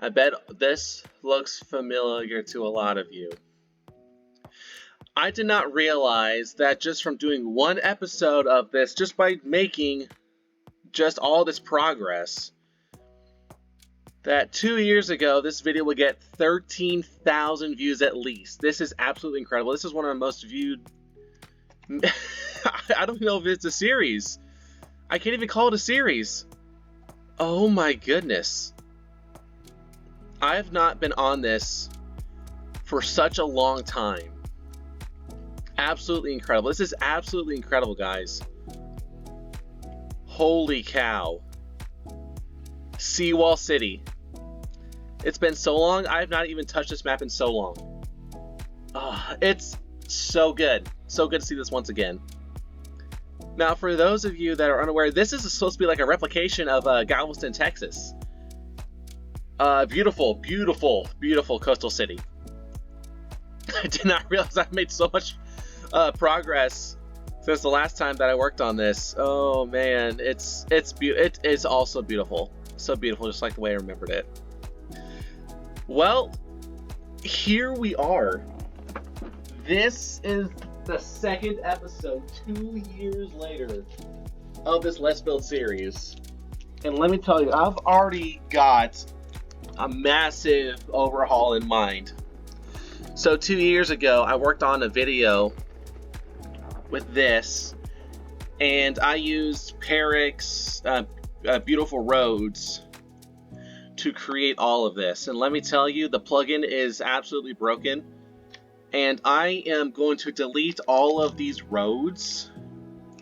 I bet this looks familiar to a lot of you. I did not realize that just from doing one episode of this, just by making just all this progress, that 2 years ago this video would get 13,000 views at least. This is absolutely incredible. This is one of the most viewed... I don't know if it's a series. I can't even call it a series. Oh my goodness. I have not been on this for such a long time. Absolutely incredible. This is absolutely incredible, guys. Holy cow. Seawall City. It's been so long. I have not even touched this map in so long. It's so good. So good to see this once again. Now, for those of you that are unaware, this is supposed to be like a replication of Galveston, Texas. Beautiful, beautiful, beautiful coastal city. I did not realize I've made so much progress since the last time that I worked on this. Oh man, it is also beautiful. So beautiful, just like the way I remembered it. Well, here we are. This is the second episode 2 years later of this Let's Build series. And let me tell you, I've already got a massive overhaul in mind. So 2 years ago, I worked on a video with this, and I used Peric's Beautiful Roads to create all of this. And let me tell you, the plugin is absolutely broken, and I am going to delete all of these roads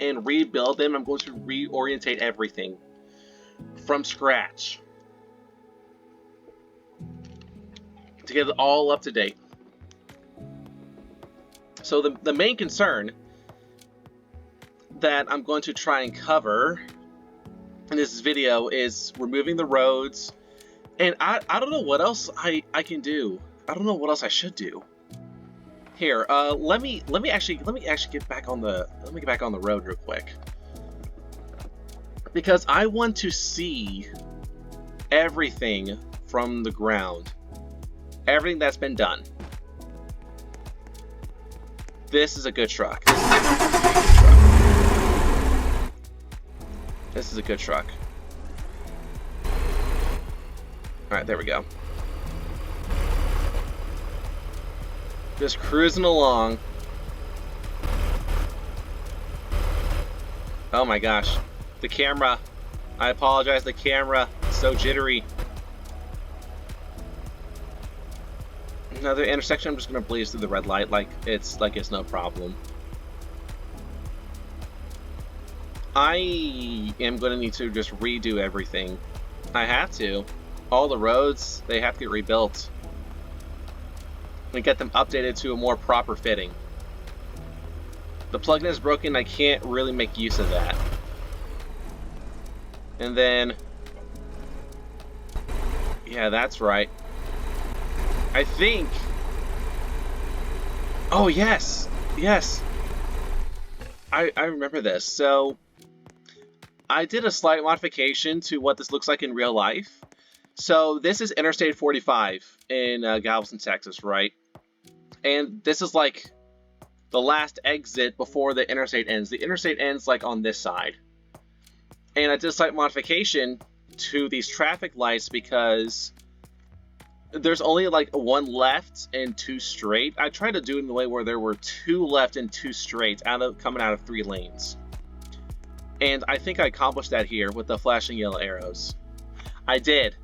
and rebuild them. I'm going to reorientate everything from scratch to get it all up to date. So the main concern that I'm going to try and cover in this video is removing the roads, and I don't know what else I can do. I don't know what else I should do. Here, let me actually get back on the road real quick, because I want to see everything from the ground, everything that's been done. This is a good truck. This is a good truck. Alright, there we go. Just cruising along. Oh my gosh. The camera. I apologize, the camera. It's so jittery. Another intersection, I'm just gonna blaze through the red light like it's no problem. I am gonna need to just redo everything. I have to. All the roads, they have to get rebuilt and get them updated to a more proper fitting. The plugin is broken, I can't really make use of that. And then, yeah, that's right. I think, oh yes, yes, I remember this. So I did a slight modification to what this looks like in real life. So this is Interstate 45 in Galveston, Texas, right? And this is like the last exit before the interstate ends. The interstate ends like on this side. And I did a slight modification to these traffic lights because there's only like one left and two straight. I tried to do it in the way where there were two left and two straight coming out of 3 lanes. And I think I accomplished that here with the flashing yellow arrows. I did.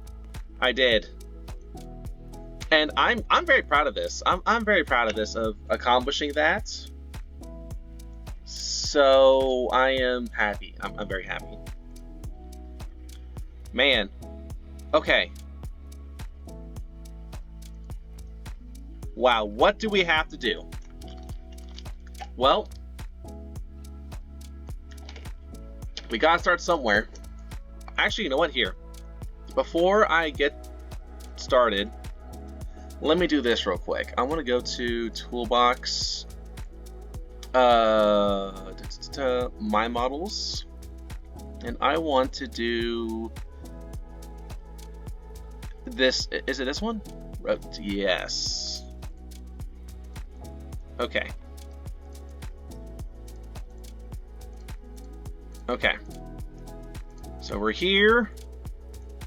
And I'm very proud of this. I'm very proud of this, of accomplishing that. So I am happy. I'm very happy. Man. Okay. Wow, what do we have to do? Well, we gotta start somewhere. Actually, you know what? Here, before I get started, let me do this real quick. I want to go to Toolbox, My Models, and I want to do This, is it this one? Yes. Okay. Okay. So we're here.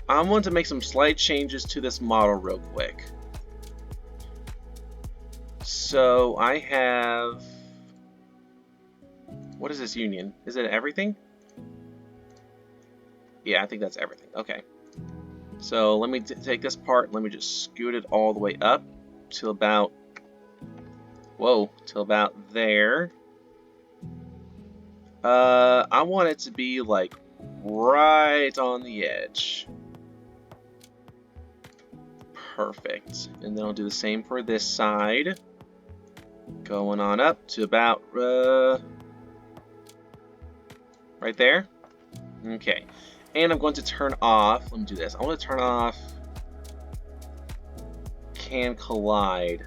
I want to make some slight changes to this model real quick. So I have, what is this union? Is it everything? Yeah, I think that's everything. Okay. So let me take this part, let me just scoot it all the way up to about, whoa, till about there. I want it to be like right on the edge. Perfect. And then I'll do the same for this side. Going on up to about right there. Okay. And I'm going to turn off, let me do this. I want to turn off can collide.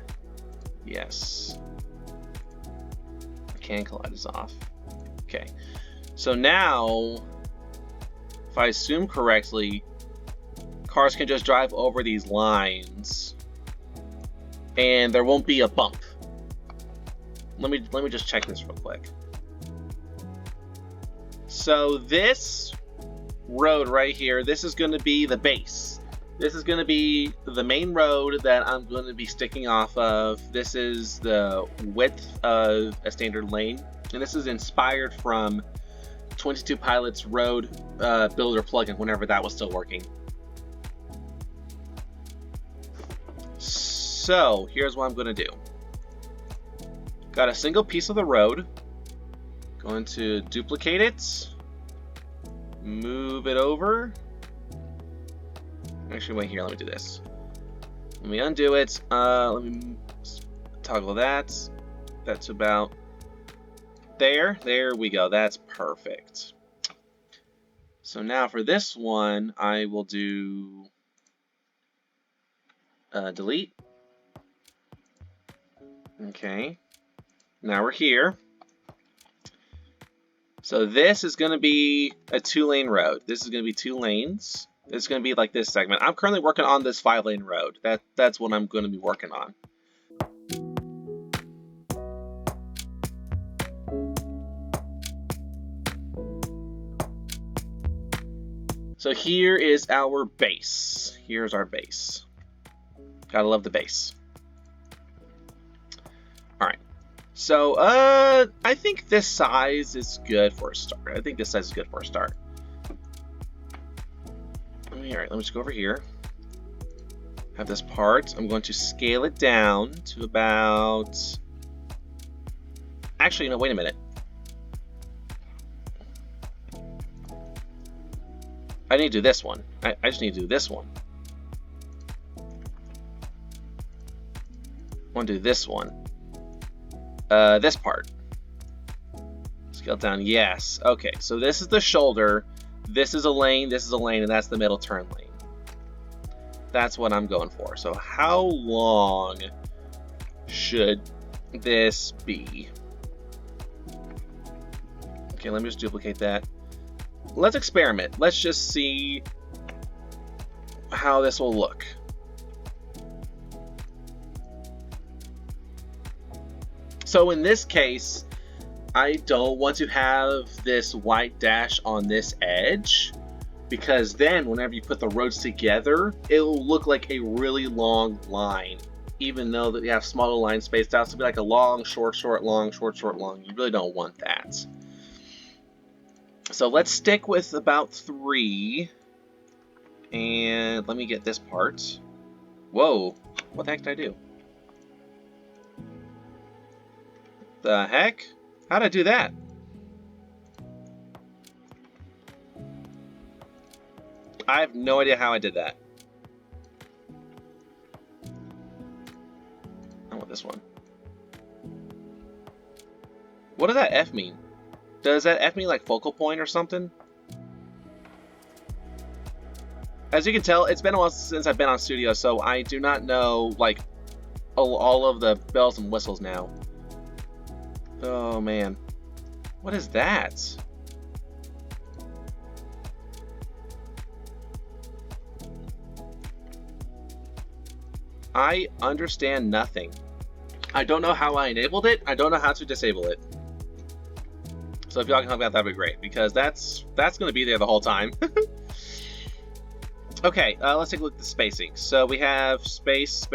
Yes. Can collide is off. Okay. So now, if I assume correctly, cars can just drive over these lines and there won't be a bump. Let me just check this real quick. So this road right here, this is going to be the base. This is going to be the main road that I'm going to be sticking off of. This is the width of a standard lane, and this is inspired from 22 Pilots Road Builder plugin, whenever that was still working. So here's what I'm going to do. Got a single piece of the road. Going to duplicate it. Move it over. Actually, wait here. Let me do this. Let me undo it. Let me toggle that. That's about there. There we go. That's perfect. So now for this one, I will do delete. Okay. Now we're here. So this is going to be a 2-lane road. This is going to be 2 lanes. It's going to be like this segment. I'm currently working on this 5-lane road. That's what I'm going to be working on. So here is our base. Here's our base. Gotta love the base. Alright. So, I think this size is good for a start. I think this size is good for a start. Alright, let me just go over here. Have this part. I'm going to scale it down to about... Actually, no, wait a minute. I need to do this one. I just need to do this one. I want to do this one. This part. Scale down, yes. Okay, so this is the shoulder. This is a lane, this is a lane, and that's the middle turn lane. That's what I'm going for. So how long should this be? Okay, let me just duplicate that. Let's experiment. Let's just see how this will look. So in this case, I don't want to have this white dash on this edge, because then whenever you put the roads together, it'll look like a really long line, even though that you have smaller lines spaced out. So it'll be like a long, short, short, long, short, short, long. You really don't want that. So let's stick with about 3. And let me get this part. Whoa, what the heck did I do? The heck? How'd I do that? I have no idea how I did that. I want this one. What does that F mean? Does that F mean like focal point or something? As you can tell, it's been a while since I've been on Studio, so I do not know like all of the bells and whistles now. Oh man, what is that? I understand nothing. I don't know how I enabled it. I don't know how to disable it. So if y'all can help me out, that'd be great, because that's going to be there the whole time. Okay, let's take a look at the spacing. So we have space.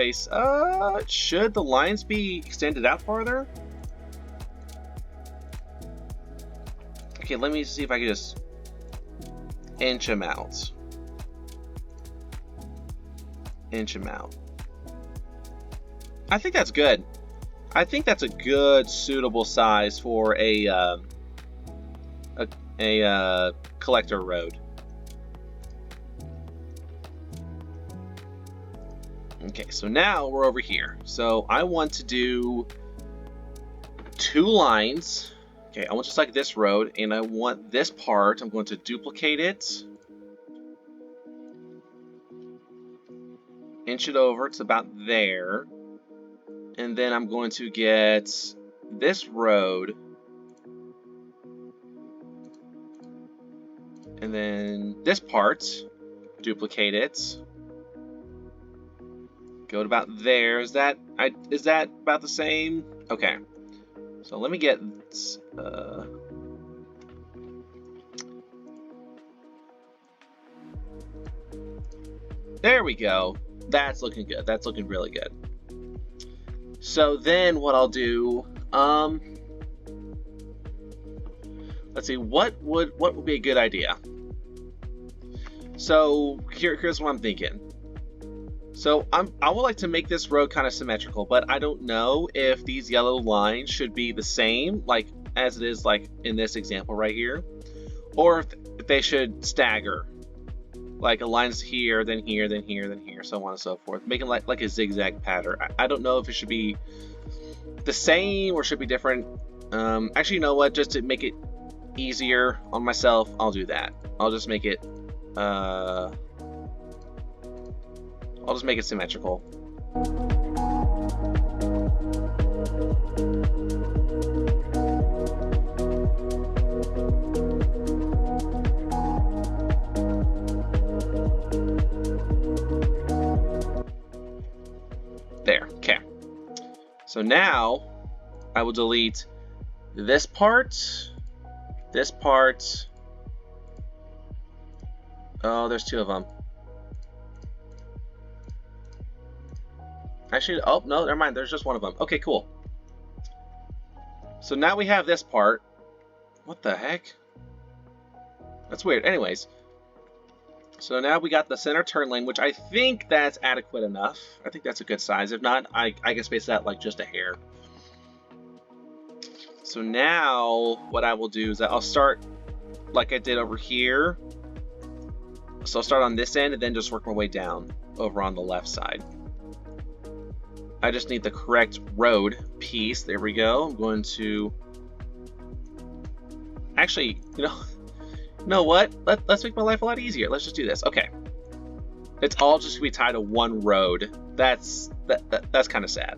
Should the lines be extended out farther? Okay, let me see if I can just inch them out. Inch them out. I think that's good. I think that's a good, suitable size for a collector road. Okay, so now we're over here. So I want to do 2 lines. Okay, I want just like this road, and I want this part. I'm going to duplicate it. Inch it over. It's about there. And then I'm going to get this road. And then this part. Duplicate it. Go to about there. Is that about the same? Okay. So let me get there we go. That's looking good. That's looking really good. So then what I'll do, let's see, what would be a good idea? So here's what I'm thinking. So I would like to make this road kind of symmetrical, but I don't know if these yellow lines should be the same, like as it is like in this example right here, or if they should stagger, like a line's here, then here, then here, then here, so on and so forth, making like a zigzag pattern. I don't know if it should be the same or should be different. Actually, you know what? Just to make it easier on myself, I'll do that. I'll just make it symmetrical. There, okay. So now I will delete this part. Oh, there's 2 of them. Actually, oh, no, never mind. There's just 1 of them. Okay, cool. So now we have this part. What the heck? That's weird. Anyways. So now we got the center turn lane, which I think that's adequate enough. I think that's a good size. If not, I can space that like just a hair. So now what I will do is that I'll start like I did over here. So I'll start on this end and then just work my way down over on the left side. I just need the correct road piece. There we go. I'm going to actually, you know what? Let's make my life a lot easier. Let's just do this. Okay. It's all just gonna be tied to one road. That's kind of sad.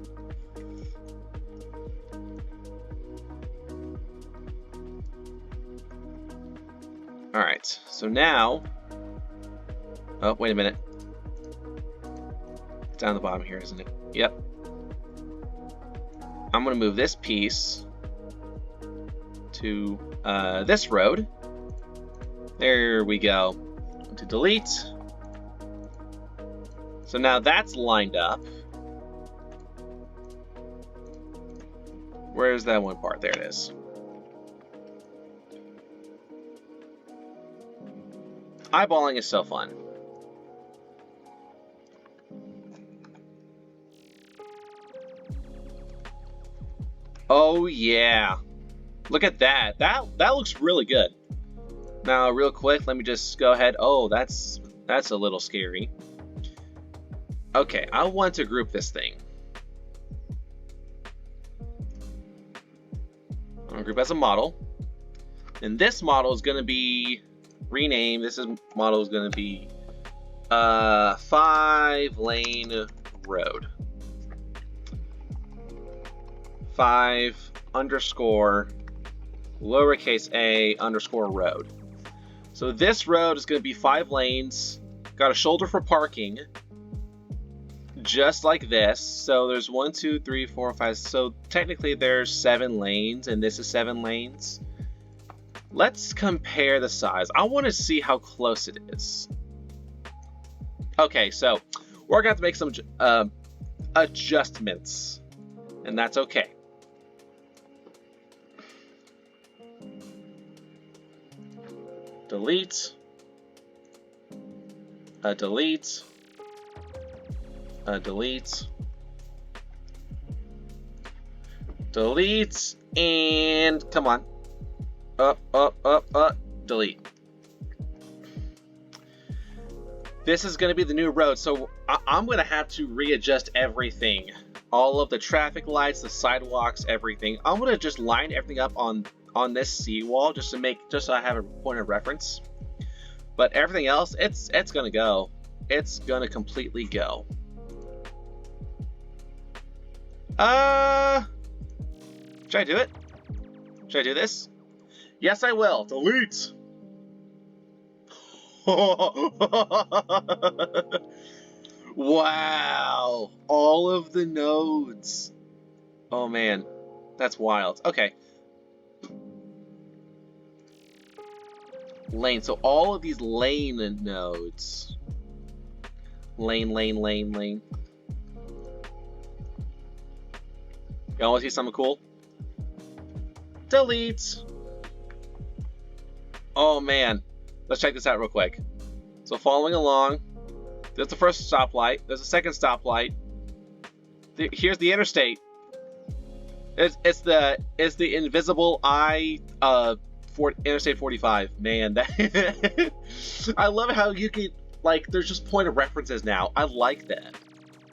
All right. So now, oh wait a minute. It's down the bottom here, isn't it? Yep. I'm gonna move this piece to this road. There we go. To delete. So now that's lined up. Where's that one part? There it is. Eyeballing is so fun. Oh yeah. Look at that. That looks really good. Now, real quick, let me just go ahead. Oh, that's a little scary. Okay, I want to group this thing. I'm gonna group as a model, and this model is gonna be renamed. Model is gonna be 5-lane road. 5_a_road. So this road is going to be 5 lanes, got a shoulder for parking, just like this. So there's 1, 2, 3, 4, 5. So technically there's 7 lanes, and this is 7 lanes. Let's compare the size. I want to see how close it is. Okay, so we're gonna have to make some adjustments, and that's okay. Delete. Delete. Delete. Delete. And come on. Up. Delete. This is going to be the new road, so I'm going to have to readjust everything. All of the traffic lights, the sidewalks, everything. I'm going to just line everything up on this seawall just so I have a point of reference. But everything else, it's going to go. It's going to completely go. Should I do it? Should I do this? Yes, I will. Delete. Wow. All of the nodes. Oh, man. That's wild. Okay. Lane. So all of these lane nodes. Lane. Y'all want to see something cool? Delete. Oh man, let's check this out real quick. So following along, there's the first stoplight. There's a second stoplight. Here's the interstate. It's the invisible eye for Interstate 45. Man, that I love how you can there's just point of references now. I like that.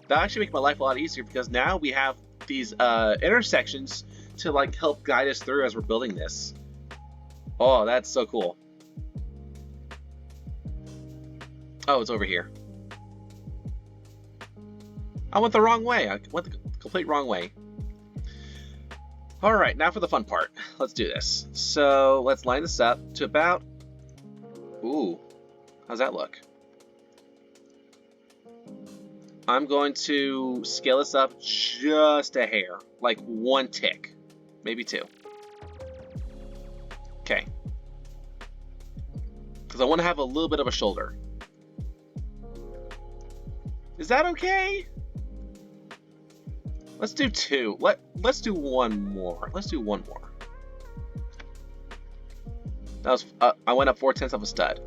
That actually makes my life a lot easier because now we have these intersections to help guide us through as we're building this. Oh, that's so cool. Oh, it's over here. I went the wrong way. I went the complete wrong way. Alright, now for the fun part. Let's do this. So, let's line this up to about... Ooh, how's that look? I'm going to scale this up just a hair. Like 1 tick. Maybe 2. Okay. Because I want to have a little bit of a shoulder. Is that okay? Let's do 2. Let's do 1 more. Let's do 1 more. That was I went up 4/10 of a stud.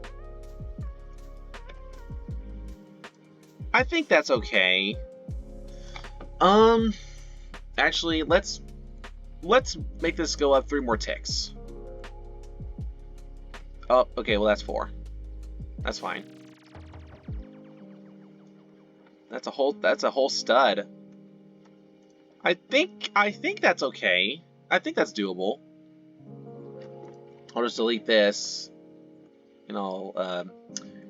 I think that's okay. Actually, let's make this go up 3 more ticks. Oh, okay, well that's 4. That's fine. That's a whole stud. I think that's okay. I think that's doable. I'll just delete this, and I'll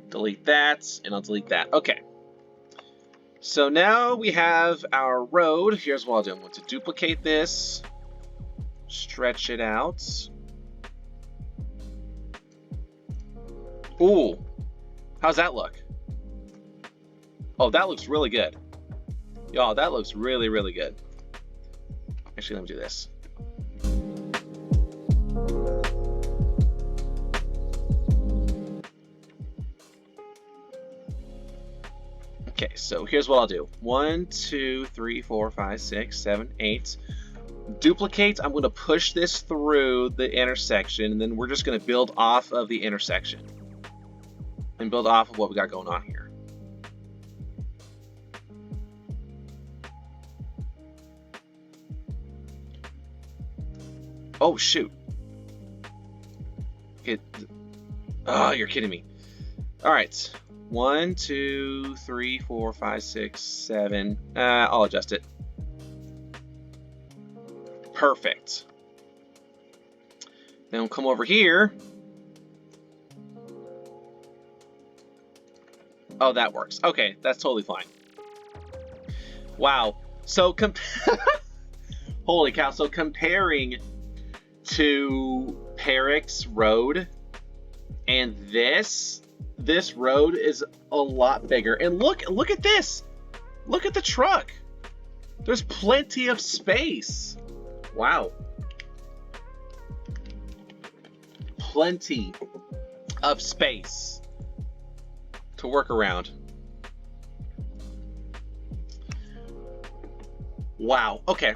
delete that, and I'll delete that. Okay. So now we have our road. Here's what I'll do. I'm going to duplicate this, stretch it out. Ooh, how's that look? Oh, that looks really good. Y'all, that looks really, really good. Actually, let me do this. Okay, so here's what I'll do. 1, 2, 3, 4, 5, 6, 7, 8. Duplicate, I'm going to push this through the intersection, and then we're just going to build off of the intersection. And build off of what we got going on here. Oh, shoot. Oh, you're kidding me. Alright. 1, 2, 3, 4, 5, 6, 7. I'll adjust it. Perfect. Then we'll come over here. Oh, that works. Okay, that's totally fine. Wow. So, holy cow. So, comparing to Perrick's road and this road is a lot bigger. And look at this. Look at the truck. There's plenty of space. Wow. Plenty of space to work around. Wow. Okay.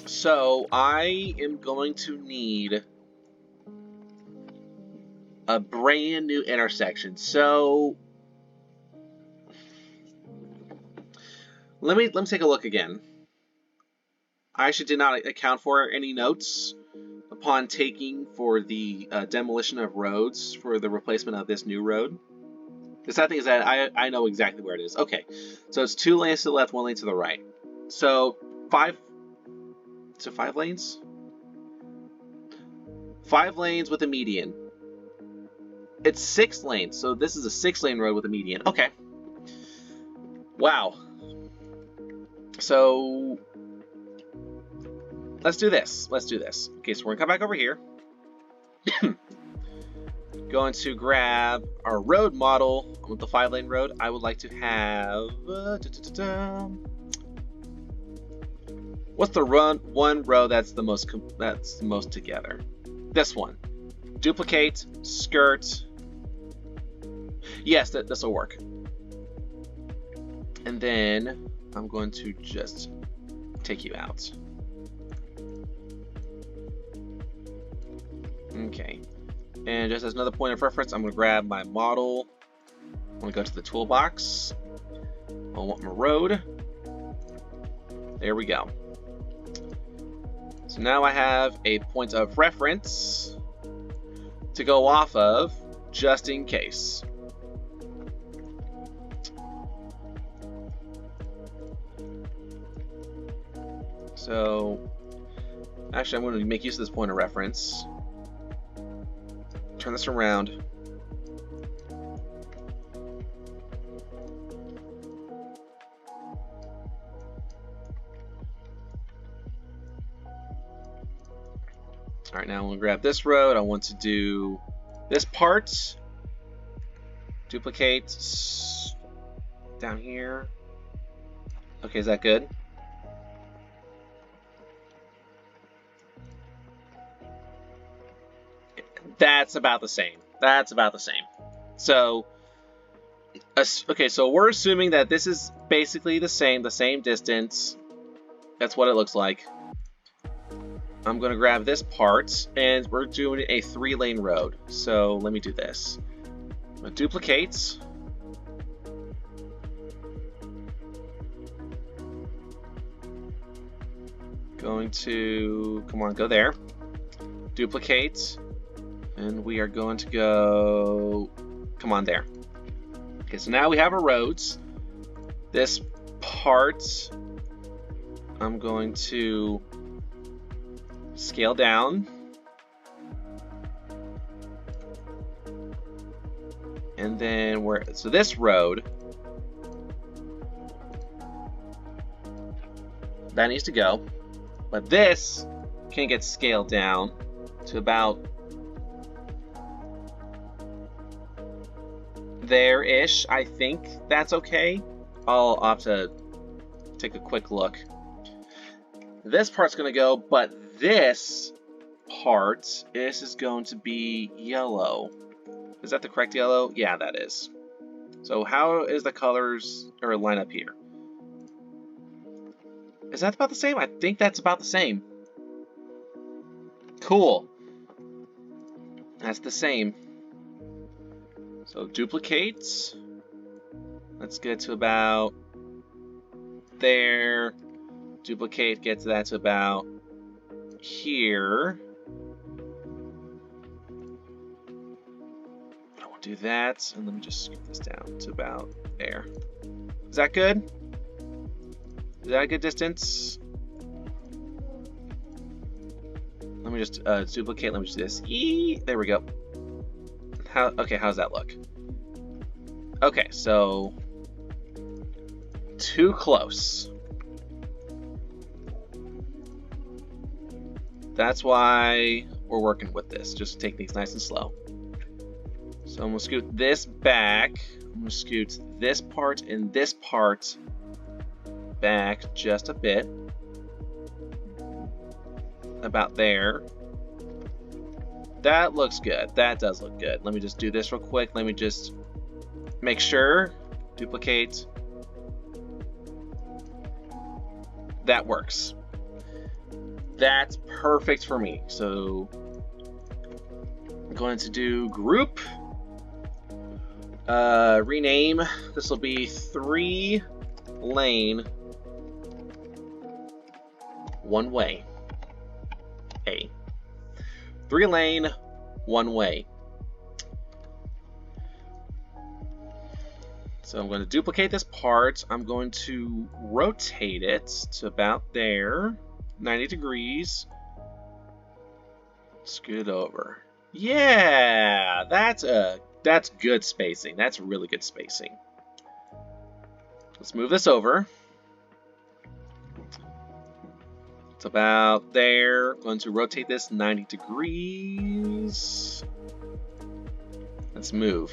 So I am going to need a brand new intersection. So let me take a look again. I actually did not account for any notes upon taking for the demolition of roads for the replacement of this new road. The sad thing is that I know exactly where it is. Okay, so it's 2 lanes to the left, 1 lane to the right. So 5 lanes? 5 lanes with a median. It's 6 lanes, so this is a 6-lane road with a median. Okay. Wow. So let's do this. Let's do this. Okay, so we're gonna come back over here. Going to grab our road model with the 5-lane road. I would like to have what's the one row that's the most together? This one. Duplicate, skirt. Yes, this will work. And then I'm going to just take you out. Okay. And just as another point of reference, I'm going to grab my model. I'm going to go to the toolbox. I want my road. There we go. So now I have a point of reference to go off of, just in case. So, actually, I'm going to make use of this point of reference. Turn this around. All right, now I'm going to grab this road. I want to do this part. Duplicate down here. Okay, is that good? That's about the same. That's about the same. So, okay, so we're assuming that this is basically the same distance. That's what it looks like. I'm going to grab this part, and we're doing a 3-lane road. So let me do this. I'm going to duplicate. Going to, come on, go there. Duplicate. And we are going to go, come on there. Okay, so now we have our roads. This part, I'm going to scale down. And then so this road, that needs to go. But this can get scaled down to about there-ish. I think that's okay. I'll have to take a quick look. This part's gonna go, but this part, this is going to be yellow. Is that the correct yellow? Yeah, that is. So how is the colors or line up here? Is that about the same? I think that's about the same. Cool. That's the same. So duplicate. Let's get to about there. Duplicate, get to that to about here. I won't do that. And let me just scoot this down to about there. Is that good? Is that a good distance? Let me just duplicate. Let me just do this. There we go. Okay, how's that look? Okay, so too close. That's why we're working with this. Just take these nice and slow. So I'm gonna scoot this back I'm going to scoot this part and this part back just a bit. About there. That looks good. That does look good. Let me just do this real quick. Let me just make sure. Duplicate. That works. That's perfect for me. So I'm going to do group. Rename. This will be 3 lane 1 way. 3 lane 1 way. So I'm going to duplicate this part. I'm going to rotate it to about there, 90 degrees. Scoot it over. Yeah, that's good spacing. That's really good spacing. Let's move this over. It's about there. Going to rotate this 90 degrees. Let's move.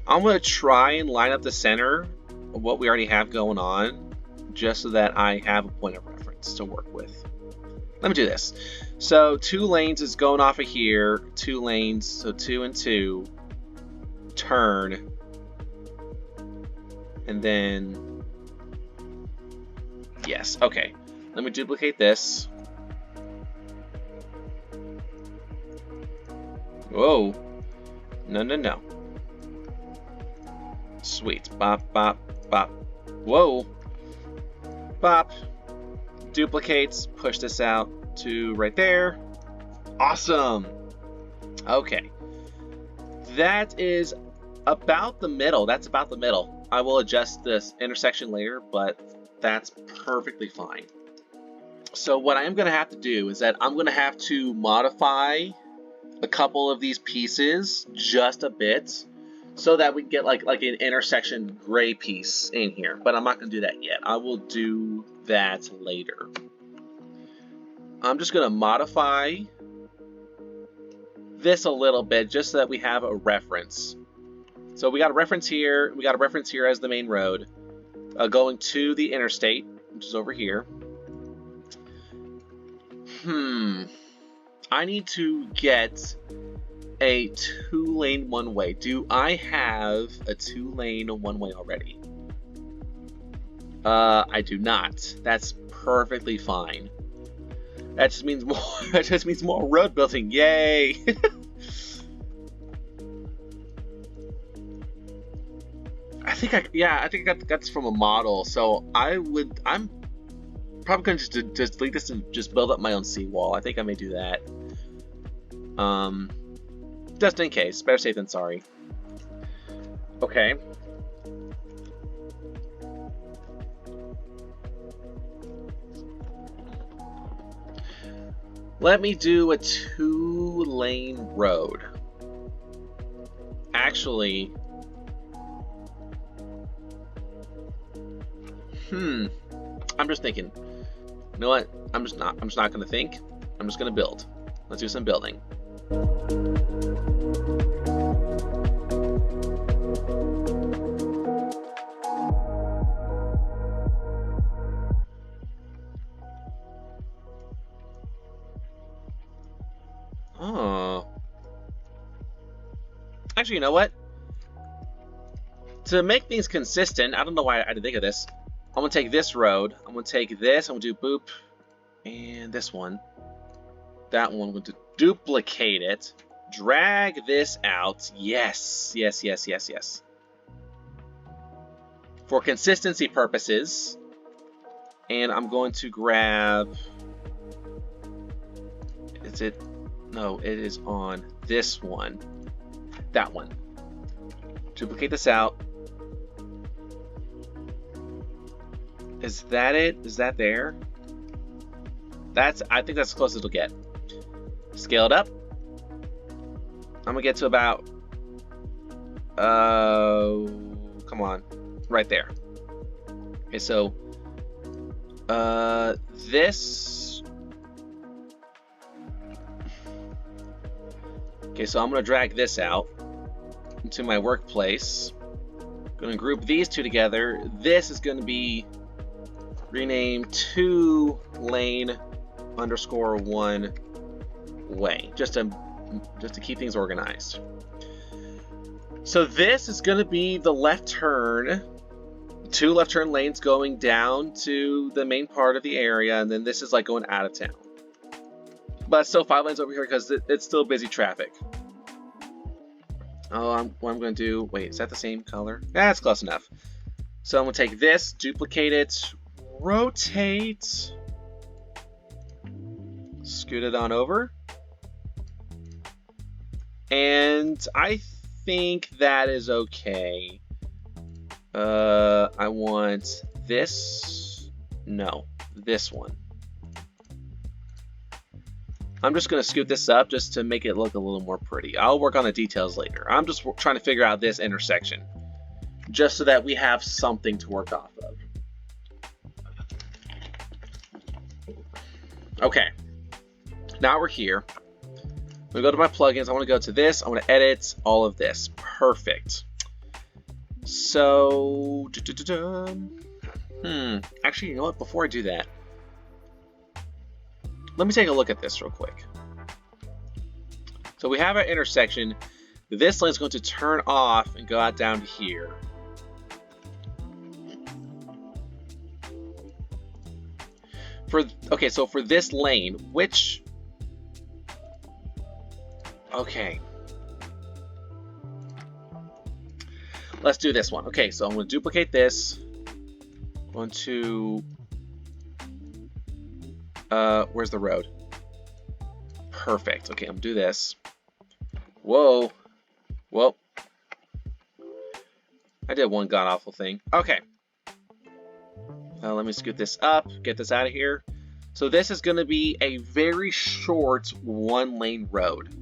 I'm going to try and line up the center of what we already have going on, just so that I have a point of reference to work with. Let me do this. So 2 lanes is going off of here. 2 lanes, so 2 and 2. Turn. And then, yes, okay. Let me duplicate this. Whoa. No, no, no. Sweet. Bop, bop, bop. Whoa. Bop. Duplicates. Push this out to right there. Awesome. Okay. That is about the middle. That's about the middle. I will adjust this intersection later, but that's perfectly fine. So what I am going to have to do is that I'm going to have to modify a couple of these pieces just a bit so that we can get like an intersection gray piece in here. But I'm not going to do that yet. I will do that later. I'm just going to modify this a little bit just so that we have a reference. So we got a reference here. We got a reference here as the main road going to the interstate, which is over here. I need to get a 2-lane 1-way. Do I have a 2-lane 1-way already? I do not. That's perfectly fine. That just means more. That just means more road building. Yay! I think I got this from a model. So I'm probably going to just delete this and just build up my own seawall. I think I may do that. Just in case. Better safe than sorry. Okay. Let me do a 2-lane road. Actually, I'm just thinking. You know what? I'm just not gonna think. I'm just gonna build. Let's do some building. Oh. Actually, you know what? To make things consistent, I don't know why I didn't think of this. I'm gonna take this road. I'm gonna take this. I'm gonna do boop, and this one. That one. I'm going to duplicate it. Drag this out. Yes, yes, yes, yes, yes. For consistency purposes, and I'm going to grab. Is it? No, it is on this one. That one. Duplicate this out. Is that it? Is that there? I think that's as close as it'll get. Scale it up. I'm gonna get to about come on. Right there. Okay, so this Okay, so I'm gonna drag this out into my workplace. Gonna group these two together. This is gonna be renamed 2 lane underscore 1 way, just to keep things organized. So this is gonna be the left turn, 2 left turn lanes going down to the main part of the area, and then this is like going out of town. But still 5 lanes over here because it's still busy traffic. Oh, what I'm going to do... Wait, is that the same color? That's close enough. So I'm going to take this, duplicate it, rotate, scoot it on over. And I think that is okay. I want this. No, this one. I'm just going to scoot this up just to make it look a little more pretty. I'll work on the details later. I'm just trying to figure out this intersection, just so that we have something to work off of. Okay, now we're here. I'm going to go to my plugins. I want to go to this. I want to edit all of this. Perfect. So, actually, you know what? Before I do that, let me take a look at this real quick. So we have our intersection. This lane is going to turn off and go out down to here. Okay, so for this lane, which... Okay. Let's do this one. Okay, so I'm going to duplicate this. One, two... where's the road? Perfect. Okay, I'm gonna do this. Whoa. Well, I did one god-awful thing. Okay. Let me scoot this up, get this out of here. So this is gonna be a very short 1-lane road.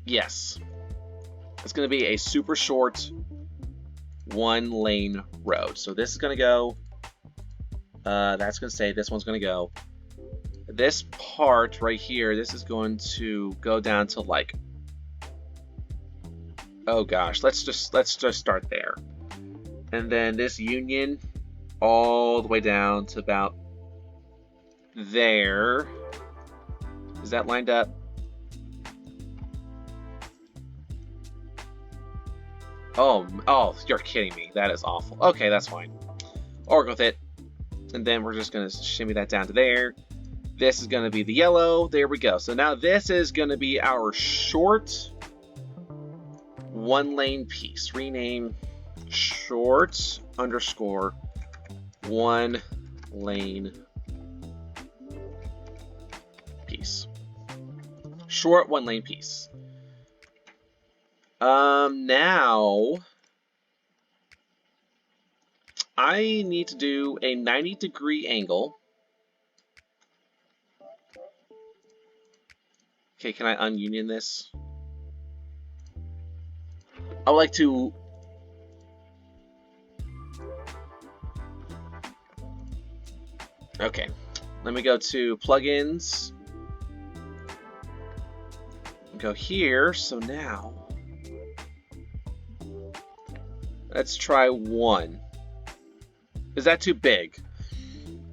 Yes. It's gonna be a super short 1-lane road. So this is gonna go... that's going to say this one's going to go. This part right here, this is going to go down to like... Oh gosh, let's just start there. And then this union all the way down to about there. Is that lined up? Oh, you're kidding me. That is awful. Okay, that's fine. I'll work with it. And then we're just going to shimmy that down to there. This is going to be the yellow. There we go. So now this is going to be our short 1-lane piece. Rename short underscore 1-lane piece. Short 1-lane piece. Now... I need to do a 90-degree angle. Okay, can I ununion this? I would like to... Okay, let me go to plugins. Go here, so now... Let's try 1. Is that too big?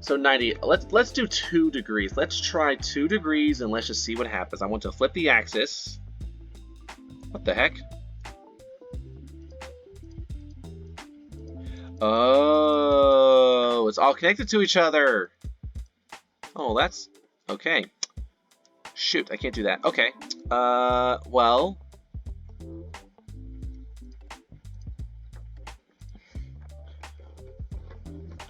So 90. Let's do 2 degrees. Let's try 2 degrees and let's just see what happens. I want to flip the axis. What the heck? Oh, it's all connected to each other. Oh, that's okay. Shoot, I can't do that. Okay. Well.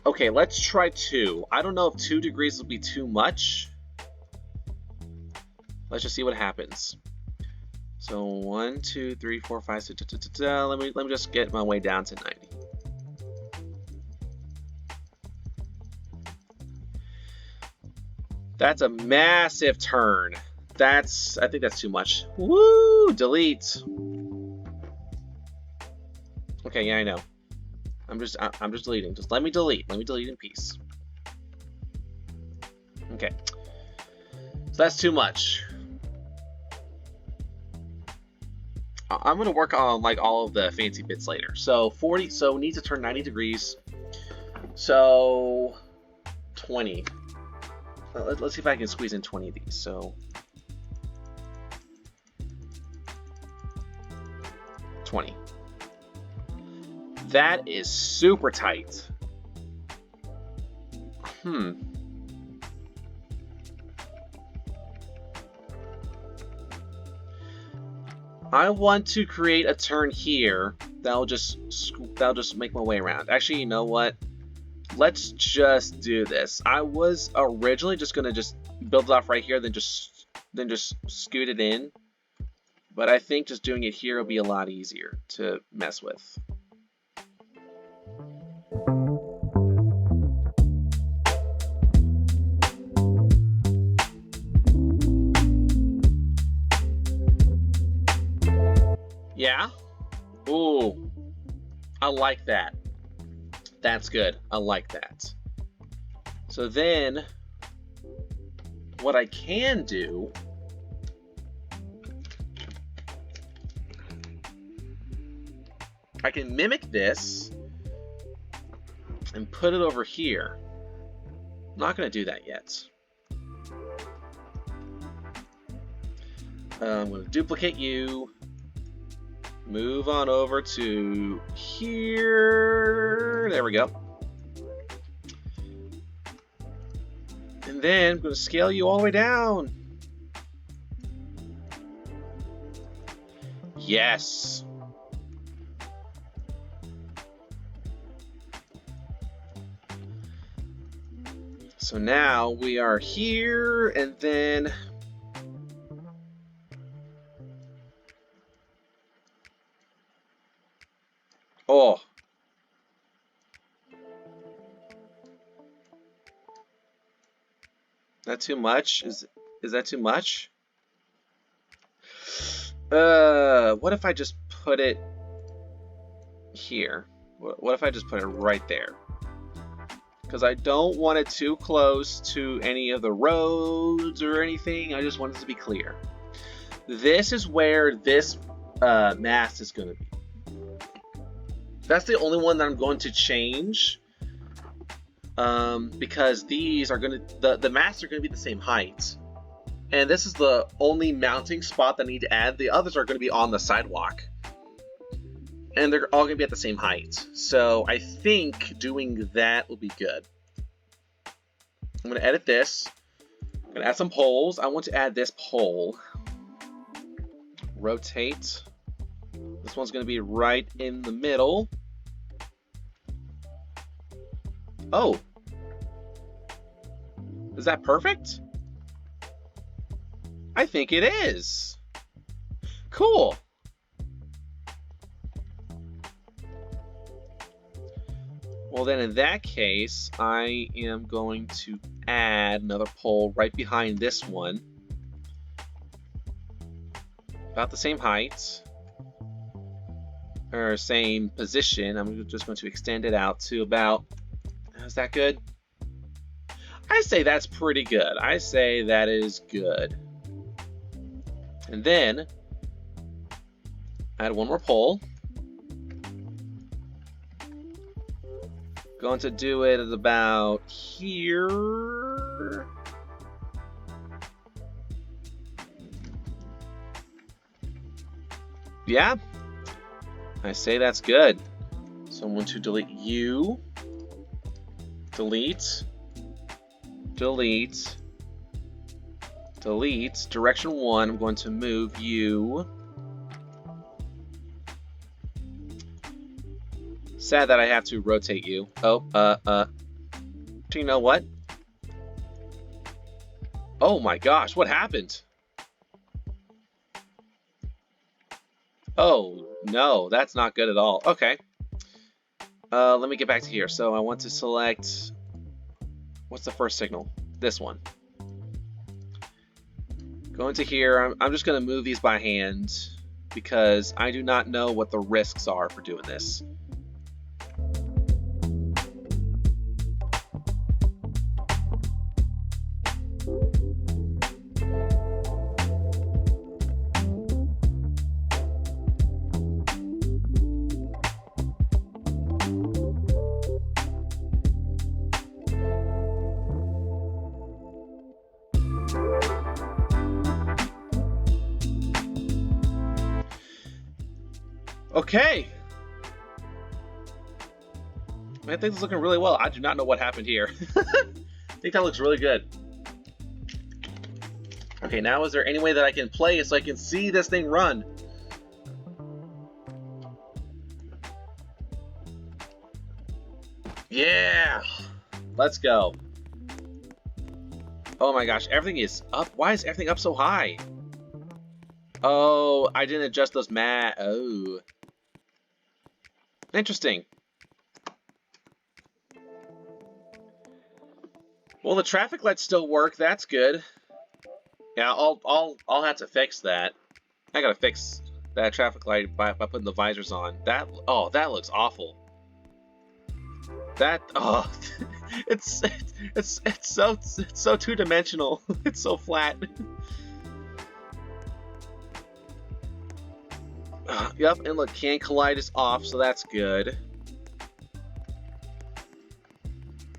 Okay, let's try 2. I don't know if 2 degrees will be too much. Let's just see what happens. So 1, 2, 3, 4, 5, 6. Let me just get my way down to 90. That's a massive turn. I think that's too much. Woo! Delete. Okay, yeah, I know. I'm just deleting. Just let me delete. Let me delete in peace. Okay. So that's too much. I'm gonna work on like all of the fancy bits later. So 40. So we need to turn 90 degrees. So 20. Let's see if I can squeeze in 20 of these. So 20. That is super tight. I want to create a turn here. That'll just make my way around. Actually, you know what? Let's just do this. I was originally just gonna just build it off right here, then just scoot it in. But I think just doing it here will be a lot easier to mess with. Yeah? Ooh. I like that. That's good. I like that. So then, what I can do... I can mimic this and put it over here. I'm not going to do that yet. I'm going to duplicate you. Move on over to here. There we go. And then I'm going to scale you all the way down. Yes. So now we are here, and then oh. That too much? Is that too much? What if I just put it here? What if I just put it right there? Because I don't want it too close to any of the roads or anything. I just want it to be clear. This is where this mast is going to be. That's the only one that I'm going to change. Because these are going to... The masts are going to be the same height. And this is the only mounting spot that I need to add. The others are going to be on the sidewalk. And they're all going to be at the same height. So I think doing that will be good. I'm going to edit this. I'm going to add some poles. I want to add this pole. Rotate. This one's going to be right in the middle. Oh. Is that perfect? I think it is. Cool. Well, then in that case, I am going to add another pole right behind this one. About the same height. Or same position. I'm just going to extend it out to about... Is that good? I say that's pretty good. I say that is good. And then, add one more pole. Going to do it at about here. Yeah, I say that's good. So I'm going to delete you. Delete. Delete. Delete. Direction 1, I'm going to move you. Sad that I have to rotate you. Oh, do you know what? Oh my gosh, what happened? Oh, no, that's not good at all. Okay. Let me get back to here. So I want to select... What's the first signal? This one. Go into here. I'm just going to move these by hand because I do not know what the risks are for doing this. Okay. I think this is looking really well. I do not know what happened here. I think that looks really good. Okay, now is there any way that I can play it so I can see this thing run? Yeah! Let's go. Oh my gosh, everything is up. Why is everything up so high? Oh, I didn't adjust those Oh. Interesting. Well, the traffic lights still work. That's good. Yeah, I'll have to fix that. I gotta fix that traffic light by putting the visors on. That looks awful. That it's so two-dimensional. It's so flat. Yep, and look, can collide is off, so that's good.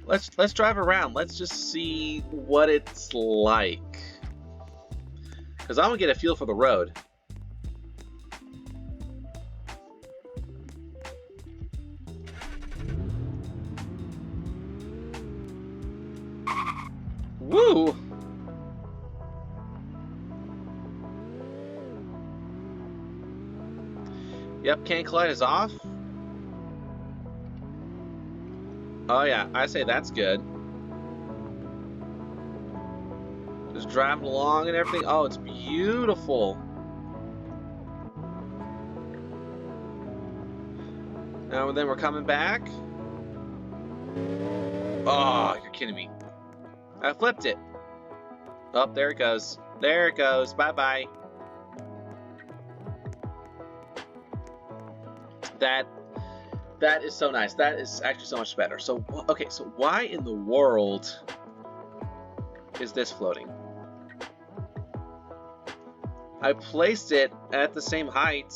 Let's drive around. Let's just see what it's like. Because I'm gonna get a feel for the road. Woo! Yep, can collide is off. Oh yeah, I say that's good. Just driving along and everything. Oh, it's beautiful. Now and then we're coming back. Oh, you're kidding me. I flipped it. Oh, there it goes. There it goes. Bye-bye. That is so nice. That is actually so much better. So, okay, so why in the world is this floating? I placed it at the same height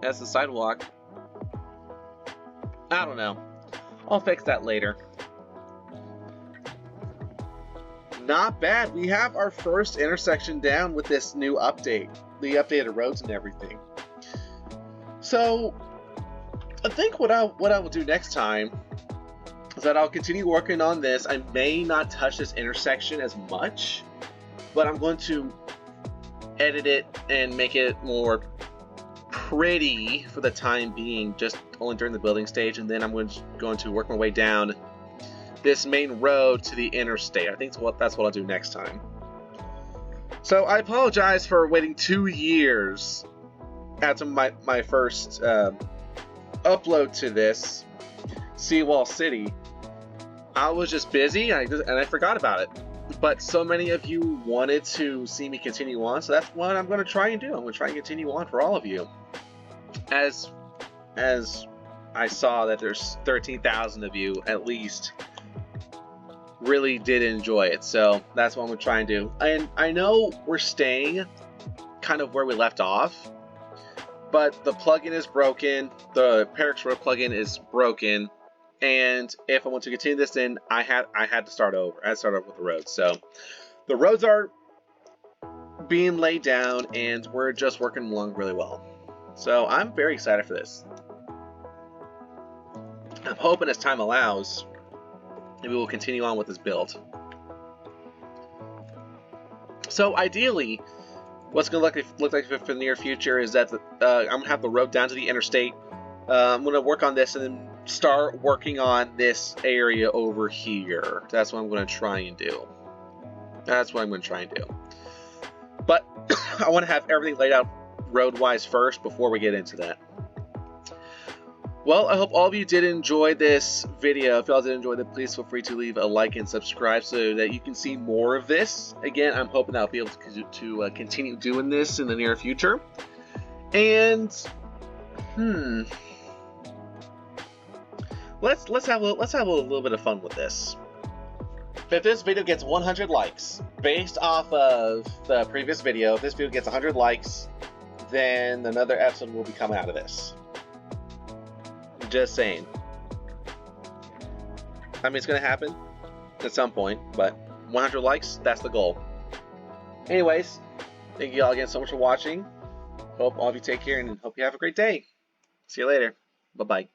as the sidewalk. I don't know. I'll fix that later. Not bad. We have our first intersection down with this new update. The updated roads and everything. So, I think what I will do next time is that I'll continue working on this. I may not touch this intersection as much, but I'm going to edit it and make it more pretty for the time being, just only during the building stage, and then I'm going to work my way down this main road to the interstate. I think that's what I'll do next time. So I apologize for waiting 2 years after my first upload to this Seawall City. I was just busy and I forgot about it. But so many of you wanted to see me continue on, so that's what I'm going to try and do. I'm going to try and continue on for all of you. As I saw that there's 13,000 of you at least really did enjoy it, so that's what I'm going to try and do. And I know we're staying kind of where we left off, but the plugin is broken, the Perix Road plugin is broken, and if I want to continue this, then I had to start over. I had to start over with the roads. So the roads are being laid down, and we're just working along really well. So I'm very excited for this. I'm hoping as time allows, maybe we'll continue on with this build. So ideally, what's going to look like for the near future is that I'm going to have the road down to the interstate. I'm going to work on this and then start working on this area over here. That's what I'm going to try and do. That's what I'm going to try and do. But I want to have everything laid out road-wise first before we get into that. Well, I hope all of you did enjoy this video. If y'all did enjoy it, please feel free to leave a like and subscribe so that you can see more of this. Again, I'm hoping that I'll be able to continue doing this in the near future. And let's have a little bit of fun with this. If this video gets 100 likes, based off of the previous video, if this video gets 100 likes, then another episode will be coming out of this. Just saying. I mean, it's going to happen at some point, but 100 likes, that's the goal. Anyways, thank you all again so much for watching. Hope all of you take care and hope you have a great day. See you later. Bye-bye.